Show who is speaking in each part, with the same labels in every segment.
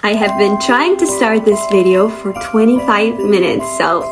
Speaker 1: I have been trying to start this video for 25 minutes, so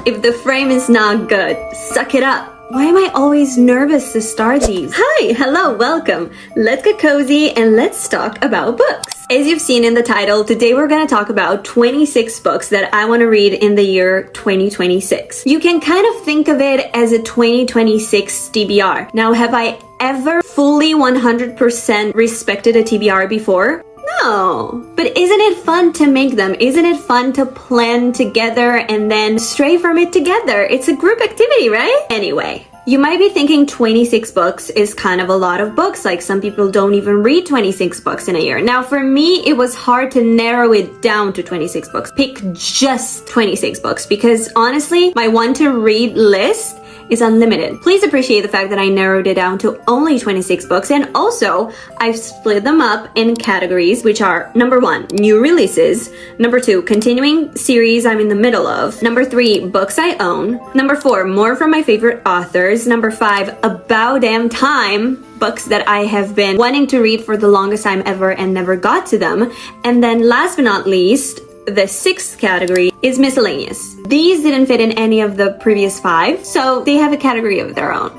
Speaker 1: if the frame is not good, suck it up. Why am I always nervous to start these? Hi, hello, welcome. Let's get cozy and let's talk about books. As you've seen in the title, today we're gonna talk about 26 books that I want to read in the year 2026. You can kind of think of it as a 2026 TBR. Now, have I ever fully 100% respected a TBR before? No. But isn't it fun to make them? Isn't it fun to plan together and then stray from it together? It's a group activity, right? Anyway, you might be thinking 26 books is kind of a lot of books. Like, some people don't even read 26 books in a year. Now, for me, it was hard to narrow it down to 26 books. Pick just 26 books because honestly, my want to read list is unlimited. Please appreciate the fact that I narrowed it down to only 26 books, and also I've split them up in categories, which are number 1, new releases, number 2, continuing series I'm in the middle of, number 3, books I own, number 4, more from my favorite authors, number 5, about damn time, books that I have been wanting to read for the longest time ever and never got to them, and then last but not least, the 6th category is miscellaneous. These didn't fit in any of the previous 5, so they have a category of their own.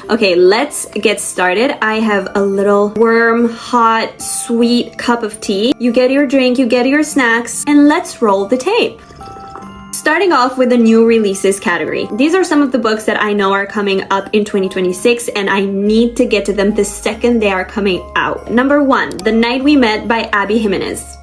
Speaker 1: Okay, let's get started. I have a little warm, hot, sweet cup of tea. You get your drink, you get your snacks, and let's roll the tape. Starting off with the new releases category. These are some of the books that I know are coming up in 2026 and I need to get to them the second they are coming out. Number 1, The Night We Met by Abby Jimenez.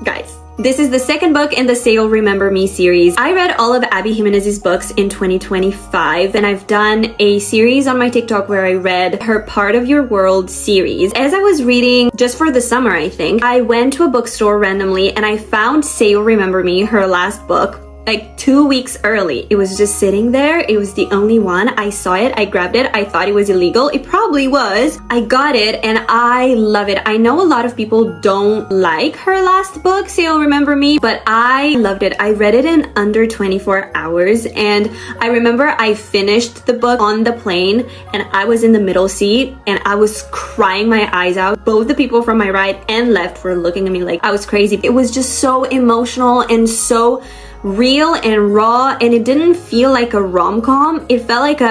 Speaker 1: Guys, this is the second book in the Say You'll Remember Me series. I read all of Abby Jimenez's books in 2025 and I've done a series on my TikTok where I read her Part of Your World series. As I was reading just for the summer, I think, I went to a bookstore randomly and I found Say You'll Remember Me, her last book, like 2 weeks early. It was just sitting there. It was the only one. I saw it, I grabbed it. I thought it was illegal. It probably was. I got it and I love it. I know a lot of people don't like her last book, So You'll Remember Me, but I loved it. I read it in under 24 hours and I remember I finished the book on the plane and I was in the middle seat and I was crying my eyes out. Both the people from my right and left were looking at me like I was crazy. It was just so emotional and so real and raw, and it didn't feel like a rom-com. It felt like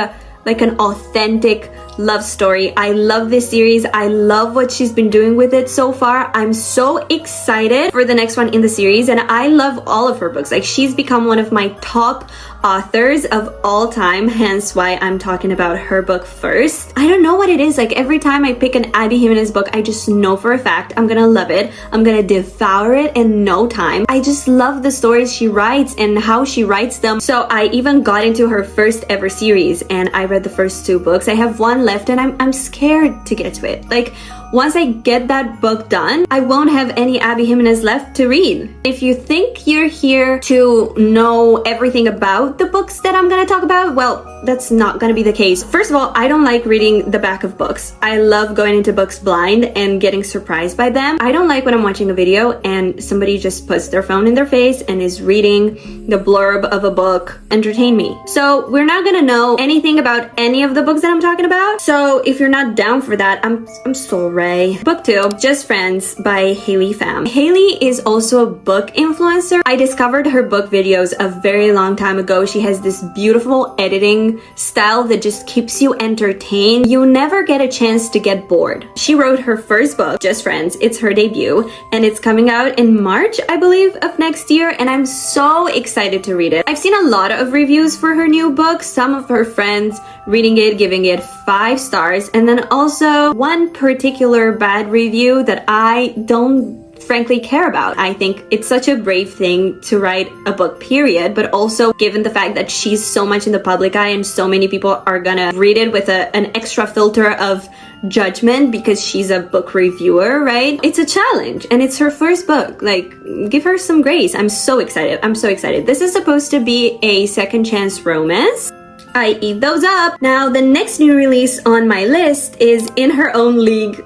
Speaker 1: an authentic love story. I love this series. I love what she's been doing with it so far. I'm so excited for the next one in the series, and I love all of her books. Like, she's become one of my top authors of all time, hence why I'm talking about her book first. I don't know what it is, like every time I pick an Abby Jimenez book, I just know for a fact I'm gonna love it. I'm gonna devour it in no time. I just love the stories she writes and how she writes them. So I even got into her first ever series and I read the first 2 books. I have one left and I'm scared to get to it. Like, once I get that book done, I won't have any Abby Jimenez left to read. If you think you're here to know everything about the books that I'm gonna talk about, well, that's not gonna be the case. First of all, I don't like reading the back of books. I love going into books blind and getting surprised by them. I don't like when I'm watching a video and somebody just puts their phone in their face and is reading the blurb of a book. Entertain me. So we're not gonna know anything about any of the books that I'm talking about. So if you're not down for that, I'm sorry. Book 2, Just Friends by Haley Pham. Haley is also a book influencer. I discovered her book videos a very long time ago. She has this beautiful editing style that just keeps you entertained. You never get a chance to get bored. She wrote her first book, Just Friends. It's her debut and it's coming out in March, I believe, of next year, and I'm so excited to read it. I've seen a lot of reviews for her new book, some of her friends reading it, giving it 5 stars, and then also one particular bad review that I don't frankly care about. I think it's such a brave thing to write a book, period, but also given the fact that she's so much in the public eye and so many people are gonna read it with an extra filter of judgment because she's a book reviewer, right? It's a challenge and it's her first book. Like, give her some grace. I'm so excited. I'm so excited. This is supposed to be a second chance romance. I eat those up. Now, the next new release on my list is In Her Own League.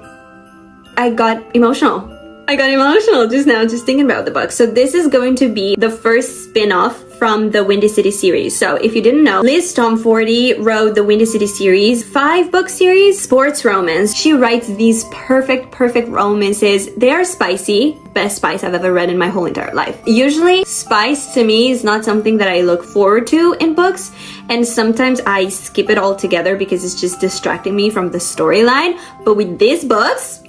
Speaker 1: I got emotional. I got emotional just now just thinking about the book. So this is going to be the first spin-off from the Windy City series. So if you didn't know, Liz Tomforty wrote the Windy City series, 5-book series, sports romance. She writes these perfect romances. They are spicy. Best spice I've ever read in my whole entire life. Usually, spice to me is not something that I look forward to in books, and sometimes I skip it altogether because it's just distracting me from the storyline. But with these books,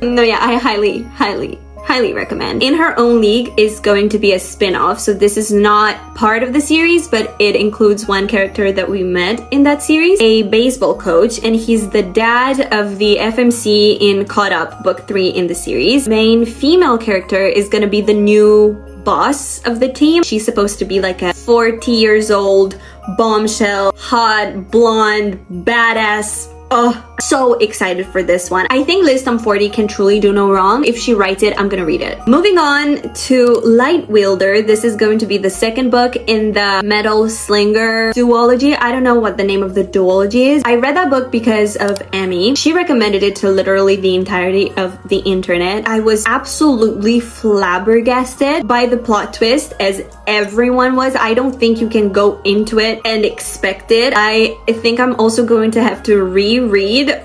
Speaker 1: no, yeah, I highly recommend. In Her Own League is going to be a spin-off, so this is not part of the series, but it includes one character that we met in that series, a baseball coach, and he's the dad of the FMC in Caught Up, book 3 in the series. Main female character is gonna be the new boss of the team. She's supposed to be like a 40 years old bombshell, hot, blonde, badass. Oh, so excited for this one. I think Liz Tomforty can truly do no wrong. If she writes it, I'm gonna read it. Moving on to Light Wielder. This is going to be the second book in the Metal Slinger duology. I don't know what the name of the duology is. I read that book because of Emmy. She recommended it to literally the entirety of the internet. I was absolutely flabbergasted by the plot twist, as everyone was. I don't think you can go into it and expect it. I think I'm also going to have to reread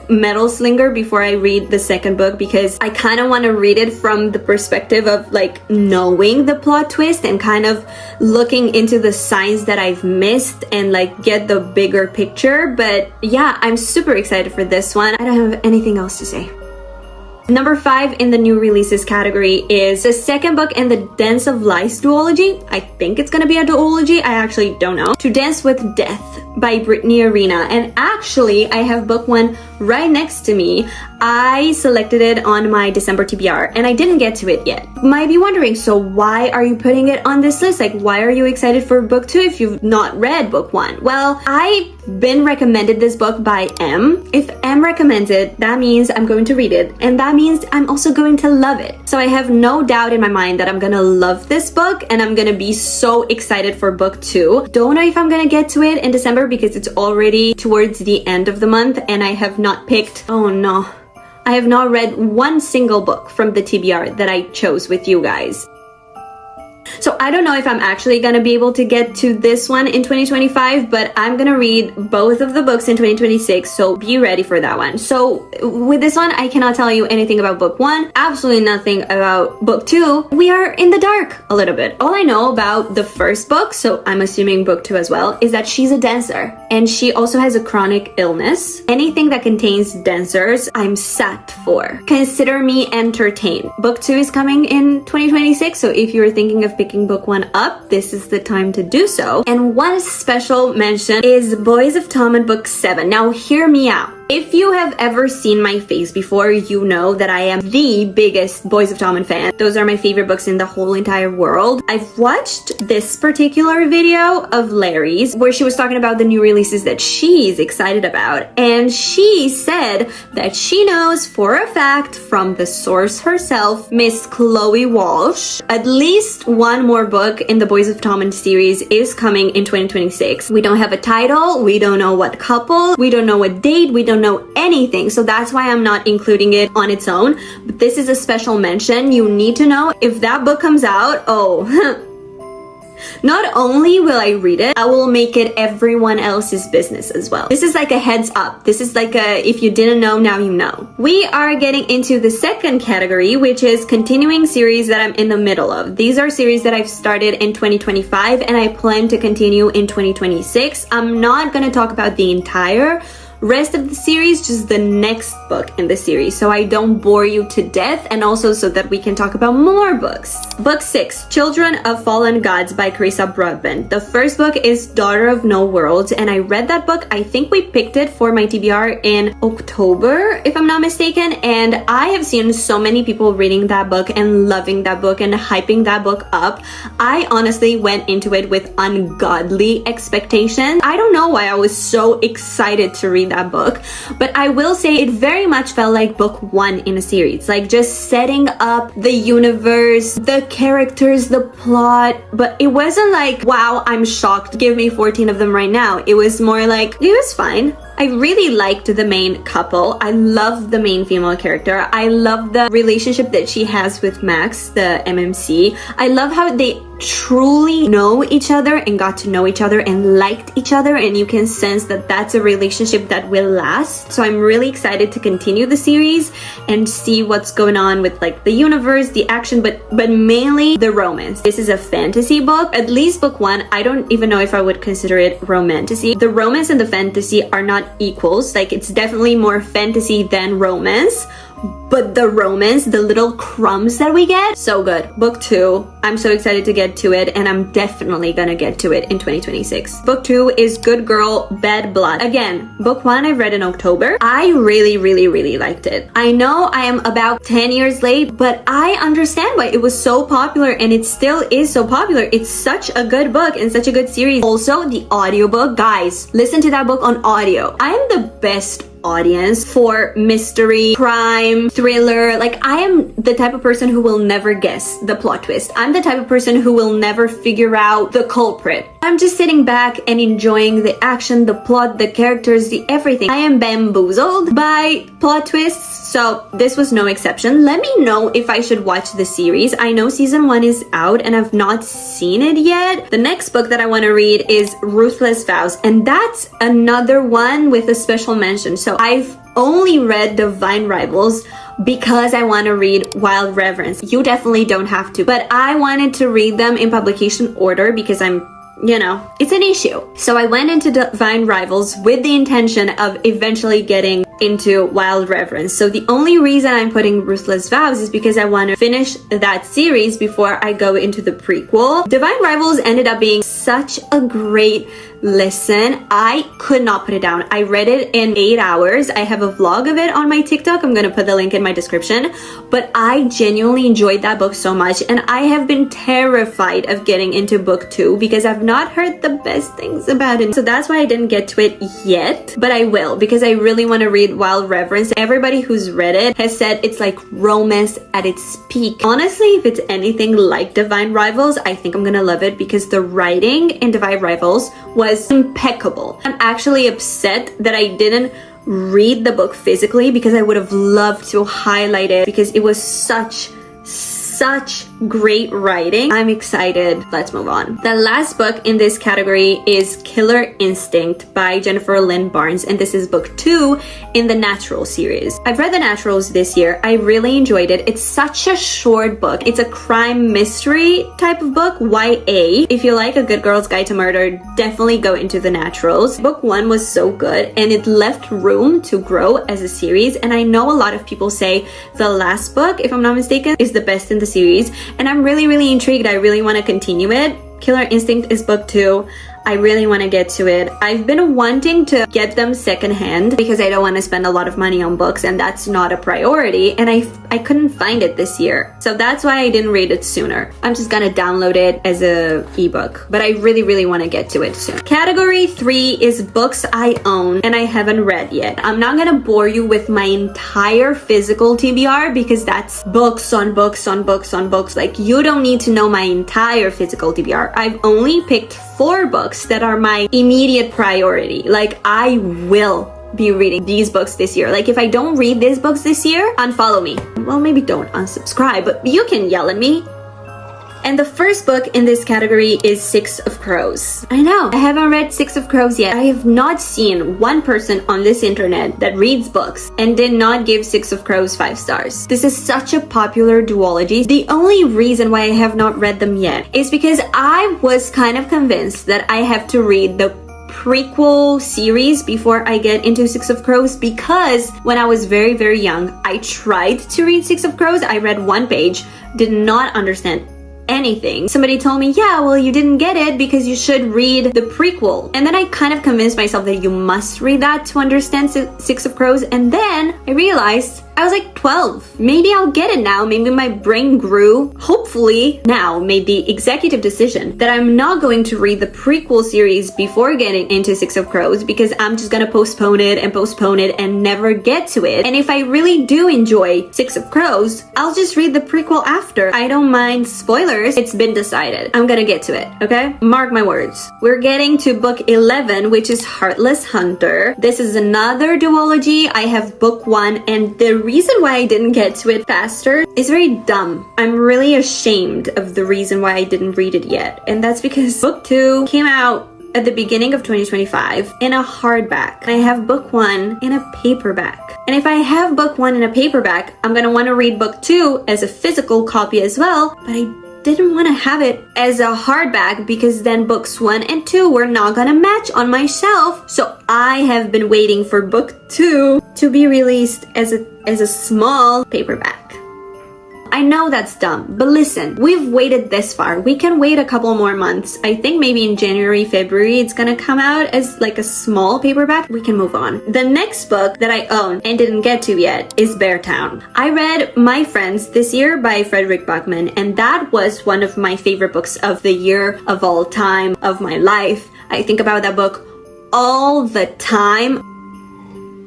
Speaker 1: Metal Slinger before I read the second book, because I kind of want to read it from the perspective of like knowing the plot twist and kind of looking into the signs that I've missed and like get the bigger picture. But yeah, I'm super excited for this one. I don't have anything else to say. Number 5 in the new releases category is the second book in the Dance of Lies duology. I think it's gonna be a duology. I actually don't know. To Dance with Death by Brittany Arena. And actually, I have book 1 right next to me. I selected it on my December TBR and I didn't get to it yet. You might be wondering, so why are you putting it on this list? Like, why are you excited for book 2 if you've not read book 1? Well, I've been recommended this book by M. If M recommends it, that means I'm going to read it, and that means I'm also going to love it. So I have no doubt in my mind that I'm gonna love this book and I'm gonna be so excited for book 2. Don't know if I'm gonna get to it in December because it's already towards the end of the month and I have not picked, oh no, I have not read one single book from the TBR that I chose with you guys. So I don't know if I'm actually gonna be able to get to this one in 2025, but I'm gonna read both of the books in 2026, so be ready for that one. So with this one, I cannot tell you anything about book 1, absolutely nothing about book 2. We are in the dark a little bit. All I know about the first book, so I'm assuming book 2 as well, is that she's a dancer and she also has a chronic illness. Anything that contains dancers, I'm set for. Consider me entertained. Book 2 is coming in 2026, so if you're thinking of picking book 1 up, this is the time to do so. And one special mention is Boys of Tom and book 7. Now hear me out. If you have ever seen my face before, you know that I am the biggest Boys of Tom fan. Those are my favorite books in the whole entire world. I've watched this particular video of Larry's where she was talking about the new releases that she's excited about, and she said that she knows for a fact from the source herself, Miss Chloe Walsh, at least one more book in the Boys of Tom series is coming in 2026. We don't have a title, we don't know what couple, we don't know what date, we don't know anything, so that's why I'm not including it on its own. But this is a special mention. You need to know if that book comes out, oh not only will I read it, I will make it everyone else's business as well. This is like a heads up. This is like a, if you didn't know, now you know. We are getting into the second category, which is continuing series that I'm in the middle of. These are series that I've started in 2025 and I plan to continue in 2026. I'm not gonna talk about the entire rest of the series, just the next book in the series, so I don't bore you to death, and also so that we can talk about more books. Book 6, Children of Fallen Gods by Carissa Broadbent. The first book is Daughter of No Worlds, and I read that book. I think we picked it for my TBR in October, if I'm not mistaken, and I have seen so many people reading that book and loving that book and hyping that book up. I honestly went into it with ungodly expectations. I don't know why I was so excited to read that book, but I will say it very much felt like book 1 in a series, like just setting up the universe, the characters, the plot, but it wasn't like, wow, I'm shocked, give me 14 of them right now. It was more like, it was fine. I really liked the main couple. I love the main female character. I love the relationship that she has with Max, the MMC. I love how they truly know each other and got to know each other and liked each other, and you can sense that that's a relationship that will last. So I'm really excited to continue the series and see what's going on with like the universe, the action, but mainly the romance. This is a fantasy book, at least book one. I don't even know if I would consider it romantasy. The romance and the fantasy are not equals. Like, it's definitely more fantasy than romance, but the romance, the little crumbs that we get, so good. Book 2, I'm so excited to get to it, and I'm definitely gonna get to it in 2026. Book 2 is Good Girl, Bad Blood. Again, book 1 I read in October. I really liked it. I know I am about 10 years late, but I understand why it was so popular, and it still is so popular. It's such a good book and such a good series. Also, the audiobook, guys, listen to that book on audio. I am the best audience for mystery, crime, thriller. Like, I am the type of person who will never guess the plot twist. I'm the type of person who will never figure out the culprit. I'm just sitting back and enjoying the action, the plot, the characters, the everything. I am bamboozled by plot twists, so this was no exception. Let me know if I should watch the series. I know season 1 is out and I've not seen it yet. The next book that I want to read is Ruthless Vows, and that's another one with a special mention. So I've only read Divine Rivals because I want to read Wild Reverence. You definitely don't have to, but I wanted to read them in publication order because it's an issue. So I went into Divine Rivals with the intention of eventually getting into Wild Reverence. So the only reason I'm putting Ruthless Vows is because I want to finish that series before I go into the prequel. Divine Rivals ended up being such a great listen. I could not put it down. I read it in 8 hours. I have a vlog of it on my TikTok. I'm gonna put the link in my description. But I genuinely enjoyed that book so much, and I have been terrified of getting into book 2 because I've not heard the best things about it. So that's why I didn't get to it yet, but I will, because I really want to read Wild Reverence. Everybody who's read it has said it's like romance at its peak. Honestly, if it's anything like Divine Rivals, I think I'm gonna love it because the writing in Divine Rivals was impeccable. I'm actually upset that I didn't read the book physically because I would have loved to highlight it because it was such great writing. I'm excited. Let's move on. The last book in this category is Killer Instinct by Jennifer Lynn Barnes, and this is book 2 in the Natural series. I've read the Naturals this year. I really enjoyed it. It's such a short book. It's a crime mystery type of book, YA. If you like A Good Girl's Guide to Murder, definitely go into the Naturals. Book 1 was so good, and it left room to grow as a series, and I know a lot of people say the last book, if I'm not mistaken, is the best in the series, and I'm really intrigued. I really want to continue it. Killer Instinct is book 2. I really want to get to it. I've been wanting to get them secondhand because I don't want to spend a lot of money on books, and that's not a priority, and I couldn't find it this year. So that's why I didn't read it sooner. I'm just gonna download it as a ebook, but I really want to get to it soon. Category 3 is books I own and I haven't read yet. I'm not gonna bore you with my entire physical TBR because that's books on books on books on books. Like, you don't need to know my entire physical TBR. I've only picked 4 books that are my immediate priority. Like, I will be reading these books this year. Like, if I don't read these books this year, unfollow me. Well, maybe don't unsubscribe, but you can yell at me. And the first book in this category is Six of Crows. I know, I haven't read Six of Crows yet. I have not seen one person on this internet that reads books and did not give Six of Crows 5 stars. This is such a popular duology. The only reason why I have not read them yet is because I was kind of convinced that I have to read the prequel series before I get into Six of Crows, because when I was very young, I tried to read Six of Crows. I read 1 page, did not understand anything. Somebody told me, yeah, well, you didn't get it because you should read the prequel. And then I kind of convinced myself that you must read that to understand Six of Crows. And then I realized I was like 12. Maybe I'll get it now. Maybe my brain grew. Hopefully now made the executive decision that I'm not going to read the prequel series before getting into Six of Crows, because I'm just gonna postpone it and never get to it. And if I really do enjoy Six of Crows, I'll just read the prequel after. I don't mind spoilers. It's been decided. I'm gonna get to it, okay? Mark my words. We're getting to book 11, which is Heartless Hunter. This is another duology. I have book 1, and the reason why I didn't get to it faster is very dumb. I'm really ashamed of the reason why I didn't read it yet. And that's because book 2 came out at the beginning of 2025 in a hardback. I have book 1 in a paperback. And if I have book 1 in a paperback, I'm gonna want to read book 2 as a physical copy as well, but I didn't want to have it as a hardback because then books 1 and 2 were not gonna match on my shelf. So I have been waiting for book 2 to be released as a small paperback. I know that's dumb, but listen, we've waited this far. We can wait a couple more months. I think maybe in January, February, it's gonna come out as like a small paperback. We can move on. The next book that I own and didn't get to yet is Beartown. I read My Friends this year by Frederick Buckman, and that was one of my favorite books of the year, of all time, of my life. I think about that book all the time.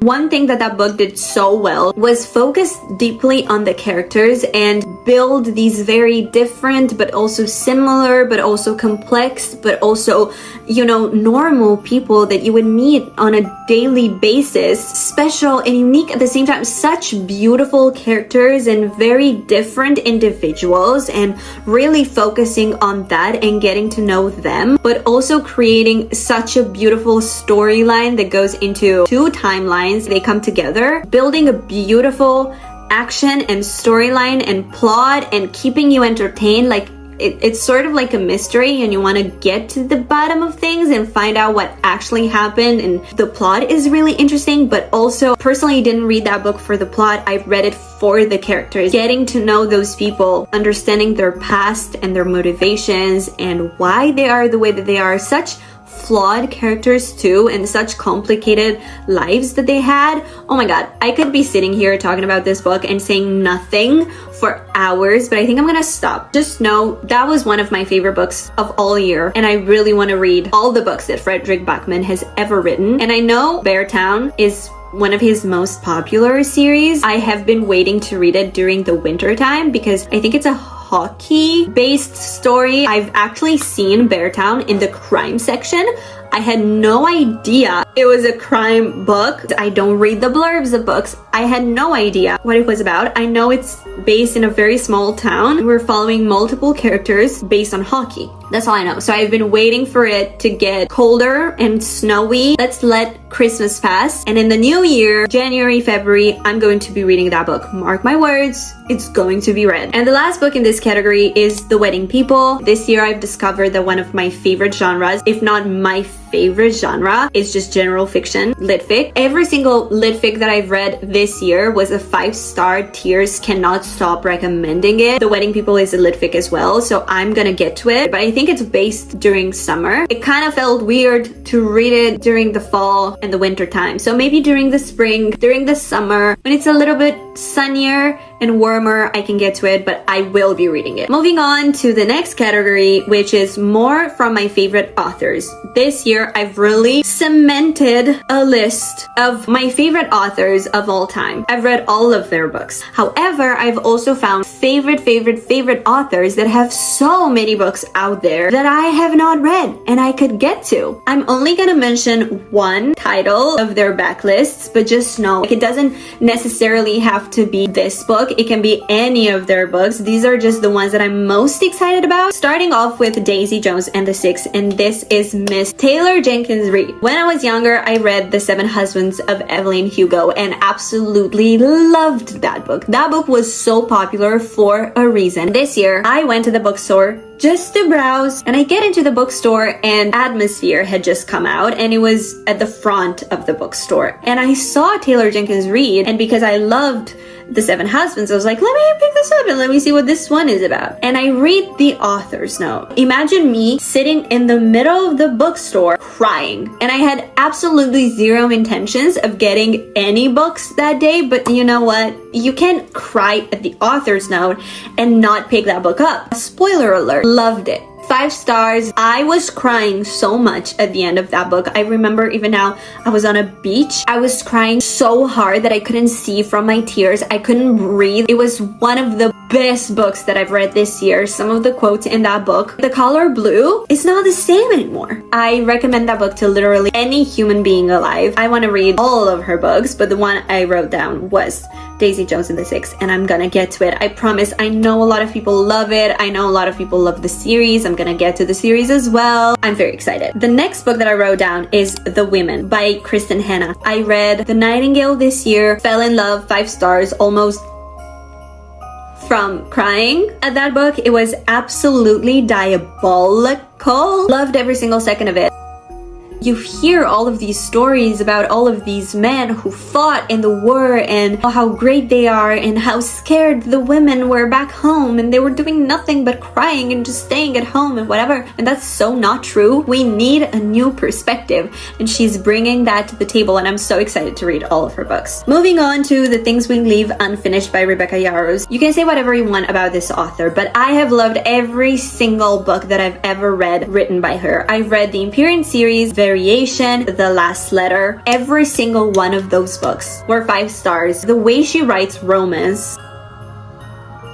Speaker 1: One thing that book did so well was focus deeply on the characters and build these very different but also similar but also complex but also, you know, normal people that you would meet on a daily basis. Special and unique at the same time. Such beautiful characters and very different individuals, and really focusing on that and getting to know them, but also creating such a beautiful storyline that goes into 2 timelines. They come together, building a beautiful action and storyline and plot and keeping you entertained. Like it's sort of like a mystery and you want to get to the bottom of things and find out what actually happened, and the plot is really interesting. But also, personally, didn't read that book for the plot. I read it for the characters, getting to know those people, understanding their past and their motivations and why they are the way that they are. Such flawed characters too, and such complicated lives that they had. Oh my god, I could be sitting here talking about this book and saying nothing for hours, but I think I'm gonna stop. Just know that was one of my favorite books of all year, and I really want to read all the books that Frederick Buckman has ever written. And I know Beartown is one of his most popular series. I have been waiting to read it during the winter time because I think it's a hockey-based story. I've actually seen Beartown in the crime section. I had no idea it was a crime book. I don't read the blurbs of books. I had no idea what it was about. I know it's based in a very small town. We're following multiple characters based on hockey. That's all I know. So I've been waiting for it to get colder and snowy. Let's let Christmas pass. And in the new year, January, February, I'm going to be reading that book. Mark my words, it's going to be read. And the last book in this category is The Wedding People. This year I've discovered that one of my favorite genres, if not my favorite genre, is just general fiction, lit fic. Every single lit fic that I've read this year was a 5-star. Tears cannot stop recommending it. The Wedding People is a lit fic as well, so I'm gonna get to it, but I think it's based during summer. It kind of felt weird to read it during the fall and the winter time, so maybe during the spring, during the summer, when it's a little bit sunnier and warmer, I can get to it, but I will be reading it. Moving on to the next category, which is more from my favorite authors. This year, I've really cemented a list of my favorite authors of all time. I've read all of their books. However, I've also found favorite authors that have so many books out there that I have not read and I could get to. I'm only gonna mention one title of their backlists, but just know it doesn't necessarily have to be this book. It can be any of their books. These are just the ones that I'm most excited about. Starting off with Daisy Jones and the Six, and this is Miss Taylor Jenkins Reid. When I was younger, I read The Seven Husbands of Evelyn Hugo and absolutely loved that book. That book was so popular for a reason. This year, I went to the bookstore just to browse, and I get into the bookstore and Atmosphere had just come out, and it was at the front of the bookstore, and I saw Taylor Jenkins Reid, and because I loved The Seven Husbands. I was like, let me pick this up and let me see what this one is about. And I read the author's note. Imagine me sitting in the middle of the bookstore crying. And I had absolutely zero intentions of getting any books that day, but you know what? You can't cry at the author's note and not pick that book up. Spoiler alert, loved it. 5 stars. I was crying so much at the end of that book. I remember even now, I was on a beach. I was crying so hard that I couldn't see from my tears. I couldn't breathe. It was one of the best books that I've read this year. Some of the quotes in that book, the color blue is not the same anymore. I recommend that book to literally any human being alive. I want to read all of her books, but the one I wrote down was Daisy Jones and the Six, and I'm gonna get to it. I promise. I know a lot of people love it. I know a lot of people love the series. I'm gonna get to the series as well. I'm very excited. The next book that I wrote down is The Women by Kristen Hanna. I read The Nightingale this year, fell in love, 5 stars, almost from crying at that book. It was absolutely diabolical. Loved every single second of it. You hear all of these stories about all of these men who fought in the war and how great they are and how scared the women were back home and they were doing nothing but crying and just staying at home and whatever. And that's so not true. We need a new perspective, and she's bringing that to the table, and I'm so excited to read all of her books. Moving on to The Things We Leave Unfinished by Rebecca Yarros. You can say whatever you want about this author, but I have loved every single book that I've ever read written by her. I've read the Empyrean series, Variation, The Last Letter. Every single one of those books were 5 stars. The way she writes romance,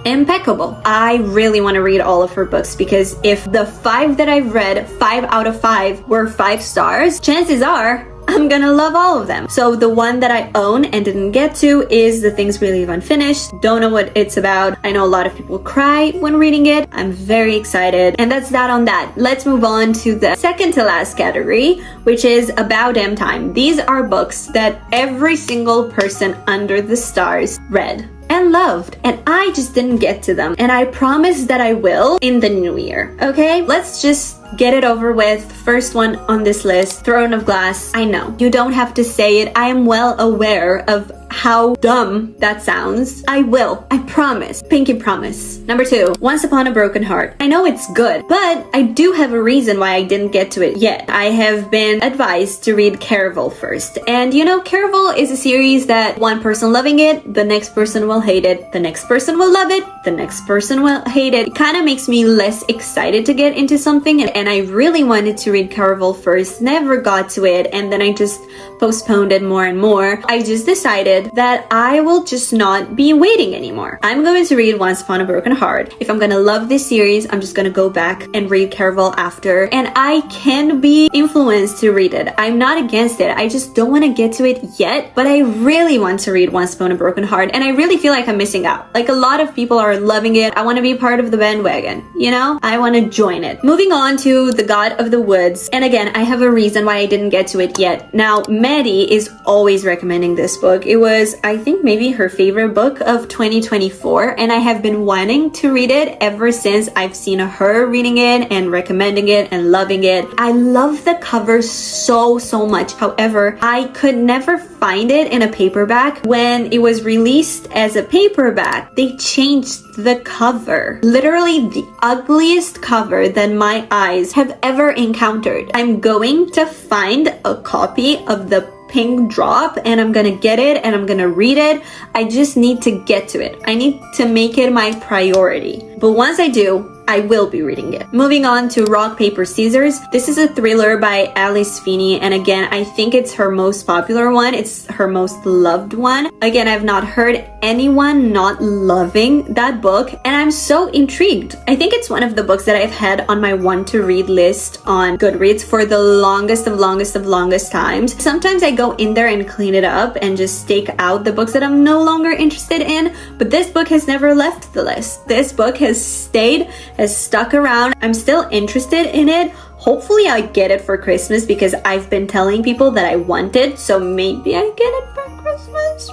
Speaker 1: impeccable. I really want to read all of her books, because if the 5 that I've read, 5 out of 5 were 5 stars, chances are I'm gonna love all of them. So the one that I own and didn't get to is The Things We Leave Unfinished. Don't know what it's about. I know a lot of people cry when reading it. I'm very excited. And that's that on that. Let's move on to the second to last category, which is About Damn Time. These are books that every single person under the stars read and loved, and I just didn't get to them, and I promise that I will in the new year. Okay, let's just get it over with. First one on this list, Throne of Glass. I know you don't have to say it. I am well aware of how dumb that sounds. I will. I promise. Pinky promise. Number 2, Once Upon a Broken Heart. I know it's good, but I do have a reason why I didn't get to it yet. I have been advised to read Caraval first. And you know, Caraval is a series that one person loving it, the next person will hate it, the next person will love it, the next person will hate it. It kind of makes me less excited to get into something, and I really wanted to read Caraval first, never got to it, and then I just postponed it more and more. I just decided that I will just not be waiting anymore. I'm going to read Once Upon a Broken Heart. If I'm gonna love this series, I'm just gonna go back and read Caraval after, and I can be influenced to read it. I'm not against it. I just don't want to get to it yet, but I really want to read Once Upon a Broken Heart, and I really feel like I'm missing out. Like, a lot of people are loving it. I want to be part of the bandwagon, you know? I want to join it. Moving on to The God of the Woods, and again, I have a reason why I didn't get to it yet. Now, Madi is always recommending this book. It was, I think, maybe her favorite book of 2024, and I have been wanting to read it ever since I've seen her reading it and recommending it and loving it. I love the cover so much. However, I could never find it in a paperback. When it was released as a paperback, they changed the cover. Literally the ugliest cover that my eyes have ever encountered. I'm going to find a copy of the Pink Drop, and I'm gonna get it and I'm gonna read it. I just need to get to it. I need to make it my priority. But once I do, I will be reading it. Moving on to Rock, Paper, Scissors. This is a thriller by Alice Feeney, and again, I think it's her most popular one. It's her most loved one. Again, I've not heard anyone not loving that book, and I'm so intrigued. I think it's one of the books that I've had on my want to read list on Goodreads for the longest times. Sometimes I go in there and clean it up and just take out the books that I'm no longer interested in, but this book has never left the list. This book has stayed, has stuck around. I'm still interested in it. Hopefully I get it for Christmas, because I've been telling people that I want it, so maybe I get it for Christmas.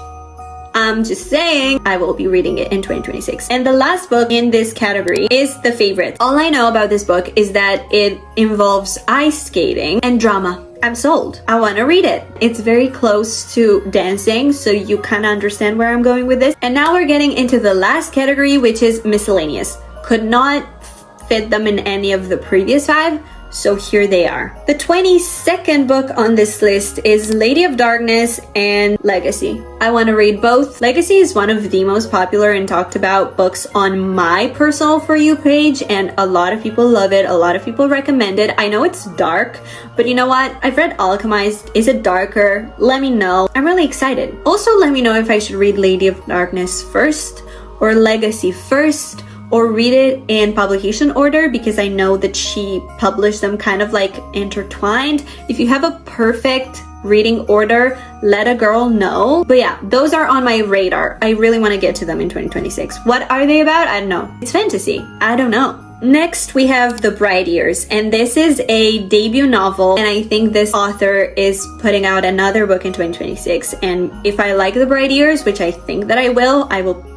Speaker 1: I'm just saying, I will be reading it in 2026. And the last book in this category is The Favorite. All I know about this book is that it involves ice skating and drama. I'm sold. I want to read it. It's very close to dancing, so you kind of understand where I'm going with this. And now we're getting into the last category, which is miscellaneous. Could not fit them in any of the previous 5, so here they are. The 22nd book on this list is Lady of Darkness and Legacy. I want to read both. Legacy is one of the most popular and talked about books on my personal For You page, and a lot of people love it. A lot of people recommend it. I know it's dark, but you know what? I've read Alchemized. Is it darker? Let me know. I'm really excited. Also, let me know if I should read Lady of Darkness first or Legacy first, or read it in publication order, because I know that she published them kind of like intertwined. If you have a perfect reading order, let a girl know. But yeah, those are on my radar. I really want to get to them in 2026. What are they about? I don't know. It's fantasy. I don't know. Next, we have The Bright Years, and this is a debut novel, and I think this author is putting out another book in 2026, and if I like The Bright Years, which I think that I will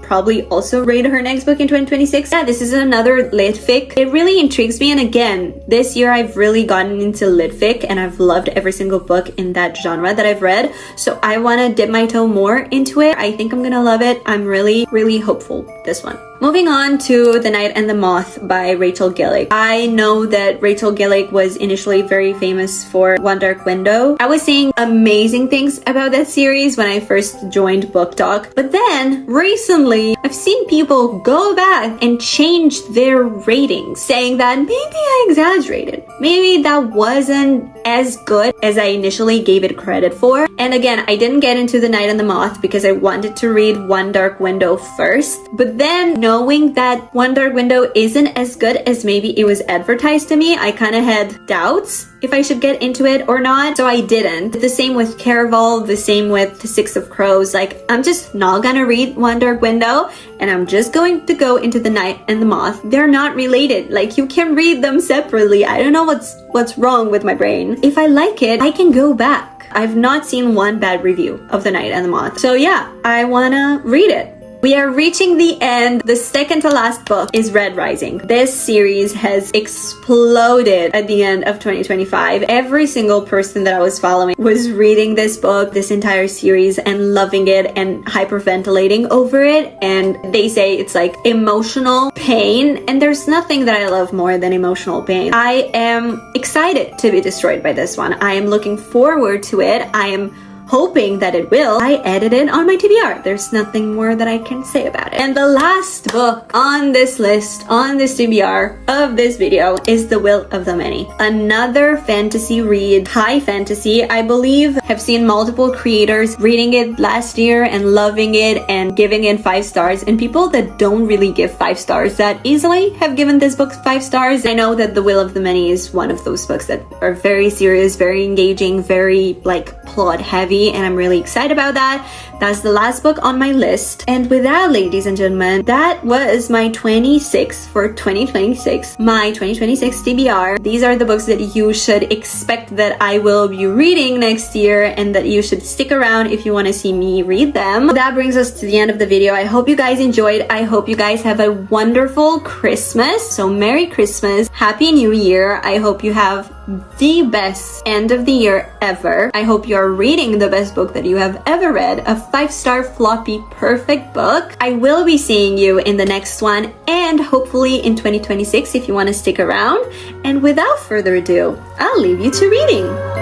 Speaker 1: probably also read her next book in 2026. Yeah, this is another lit fic. It really intrigues me, and again, this year I've really gotten into lit fic, and I've loved every single book in that genre that I've read, so I want to dip my toe more into it. I think I'm gonna love it. I'm really, really hopeful this one. Moving on to The Night and the Moth by Rachel Gillick. I know that Rachel Gillick was initially very famous for One Dark Window. I was seeing amazing things about that series when I first joined BookTok, but then recently I've seen people go back and change their ratings, saying that maybe I exaggerated. Maybe that wasn't as good as I initially gave it credit for. And again, I didn't get into The Night and the Moth because I wanted to read One Dark Window first, but then knowing that One Dark Window isn't as good as maybe it was advertised to me, I kind of had doubts if I should get into it or not, so I didn't. The same with Caraval, the same with The Six of Crows. Like, I'm just not gonna read One Dark Window, and I'm just going to go into The Night and the Moth. They're not related. Like, you can read them separately. I don't know what's wrong with my brain. If I like it, I can go back. I've not seen one bad review of The Night and the Moth. So yeah, I wanna read it. We are reaching the end. The second to last book is Red Rising. This series has exploded at the end of 2025. Every single person that I was following was reading this book, this entire series, and loving it and hyperventilating over it. And they say it's like emotional pain, and there's nothing that I love more than emotional pain. I am excited to be destroyed by this one. I am looking forward to it. I am hoping that it will. I edited on my TBR. There's nothing more that I can say about it. And the last book on this list, on this TBR of this video, is The Will of the Many. Another fantasy read, high fantasy. I believe have seen multiple creators reading it last year and loving it and giving it 5 stars, and people that don't really give 5 stars that easily have given this book 5 stars. I know that The Will of the Many is one of those books that are very serious, very engaging, very like plot heavy, and I'm really excited about that. That's the last book on my list. And with that, ladies and gentlemen, that was my 26 for 2026, my 2026 TBR. These are the books that you should expect that I will be reading next year, and that you should stick around if you want to see me read them. That brings us to the end of the video. I hope you guys enjoyed. I hope you guys have a wonderful Christmas. So Merry Christmas, Happy New Year. I hope you have the best end of the year ever. I hope you're reading the best book that you have ever read, a 5-star floppy perfect book. I will be seeing you in the next one, and hopefully in 2026 if you want to stick around. And without further ado, I'll leave you to reading.